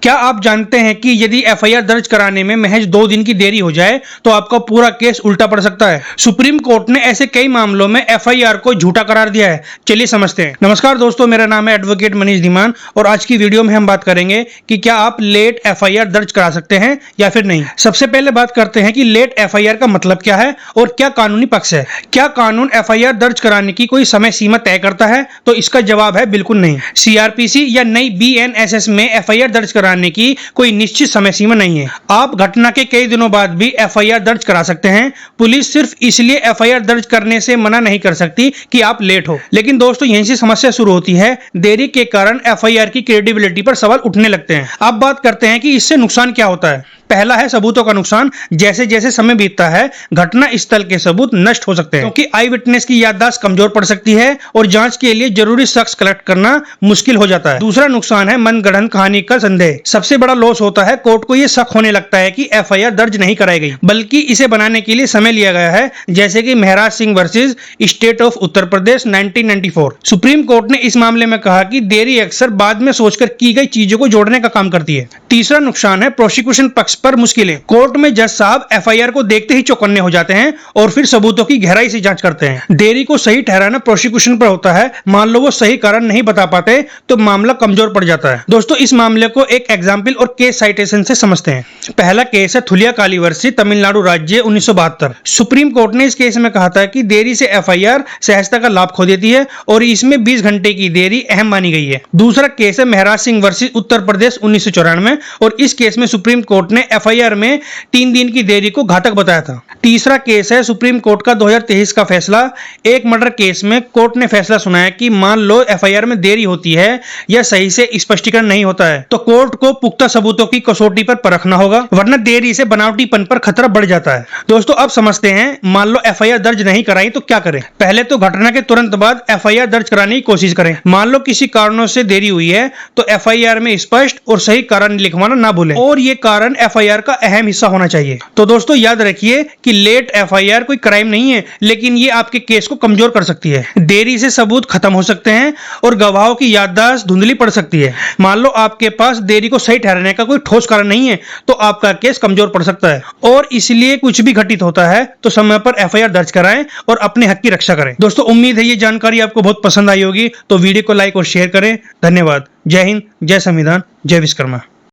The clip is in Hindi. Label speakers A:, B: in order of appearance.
A: क्या आप जानते हैं कि यदि एफआईआर दर्ज कराने में महज 2 दिन की देरी हो जाए तो आपका पूरा केस उल्टा पड़ सकता है। सुप्रीम कोर्ट ने ऐसे कई मामलों में एफआईआर को झूठा करार दिया है। चलिए समझते हैं। नमस्कार दोस्तों, मेरा नाम है एडवोकेट मनीष धीमान और आज की वीडियो में हम बात करेंगे कि क्या आप लेट एफआईआर दर्ज करा सकते हैं या फिर नहीं। सबसे पहले बात करते हैं कि लेट एफआईआर का मतलब क्या है और क्या कानूनी पक्ष है। क्या कानून एफआईआर दर्ज कराने की कोई समय सीमा तय करता है? तो इसका जवाब है बिल्कुल नहीं। सीआरपीसी या नई बीएनएसएस में एफआईआर दर्ज कराने की कोई निश्चित समय सीमा नहीं है। आप घटना के कई दिनों बाद भी एफआईआर दर्ज करा सकते हैं। पुलिस सिर्फ इसलिए एफआईआर दर्ज करने से मना नहीं कर सकती कि आप लेट हो। लेकिन दोस्तों, यहीं से समस्या शुरू होती है। देरी के कारण एफआईआर की क्रेडिबिलिटी पर सवाल उठने लगते हैं। अब बात करते हैं कि इससे नुकसान क्या होता है। पहला है सबूतों का नुकसान। जैसे जैसे समय बीतता है घटना स्थल के सबूत नष्ट हो सकते हैं, क्योंकि आई विटनेस की याददाश्त कमजोर पड़ सकती है और जांच के लिए जरूरी शख्स कलेक्ट करना मुश्किल हो जाता है। दूसरा नुकसान है मनगढ़ंत कहानी का संदेह। सबसे बड़ा लॉस होता है कोर्ट को यह शक होने लगता है कि एफआईआर दर्ज नहीं कराई गई, बल्कि इसे बनाने के लिए समय लिया गया है, जैसे कि Maharaj Singh versus state of Uttar Pradesh 1994। Supreme court ने इस मामले में कहा कि देरी अक्सर बाद में सोचकर की गई चीजों को जोड़ने का काम करती है। तीसरा नुकसान है प्रोसिक्यूशन पक्ष पर मुश्किलें। कोर्ट में जज साहब एफआईआर को देखते ही चौकन्ने हो जाते हैं और फिर सबूतों की गहराई से जांच करते हैं। देरी को सही ठहराना प्रोसिक्यूशन पर होता है। मान लो वो सही कारण नहीं बता पाते तो मामला कमजोर पड़ जाता है। दोस्तों, इस मामले को एक एग्जाम्पल और केस साइटेशन से समझते हैं। पहला केस है थुलिया काली वर्सेस तमिलनाडु राज्य 1972। सुप्रीम कोर्ट ने इस केस में कहा था कि देरी से एफआईआर सहजता का लाभ खो देती है और इसमें 20 घंटे की देरी अहम मानी गई है। दूसरा केस है महराज सिंह वर्सेस उत्तर प्रदेश 1994 और इस केस में सुप्रीम कोर्ट ने एफआईआर में 3 दिन की देरी को घातक बताया था। तीसरा केस है सुप्रीम कोर्ट का 2023 का फैसला। एक मर्डर केस में कोर्ट ने फैसला सुनाया कि मान लो एफआईआर में देरी होती है या सही से स्पष्टीकरण नहीं होता है तो कोर्ट को पुख्ता सबूतों की कसौटी पर परखना होगा, वरना देरी से बनावटीपन पर खतरा बढ़ जाता है। दोस्तों, अब समझते हैं, मान लो एफआईआर दर्ज नहीं कराई तो क्या करें। पहले तो घटना के तुरंत बाद एफआईआर दर्ज कराने की कोशिश करें। मान लो किसी कारणों से देरी हुई है तो एफआईआर में स्पष्ट और सही कारण लिखवाना ना भूलें और ये कारण एफआईआर का अहम हिस्सा होना चाहिए। तो दोस्तों, याद रखिए कि लेट एफआईआर कोई क्राइम नहीं है, लेकिन ये आपके केस को कमजोर कर सकती है। देरी से सबूत खत्म हो सकते हैं और गवाहों की याददाश्त धुंधली पड़ सकती है। मान लो आपके पास देरी को सही ठहराने का कोई ठोस कारण नहीं है तो आपका केस कमजोर पड़ सकता है और इसलिए कुछ भी घटित होता है तो समय पर एफआईआर दर्ज कराएं और अपने हक की रक्षा करें। दोस्तों, उम्मीद है ये जानकारी आपको बहुत पसंद आई होगी, तो वीडियो को लाइक और शेयर करें। धन्यवाद। जय हिंद, जय संविधान, जय विश्वकर्मा।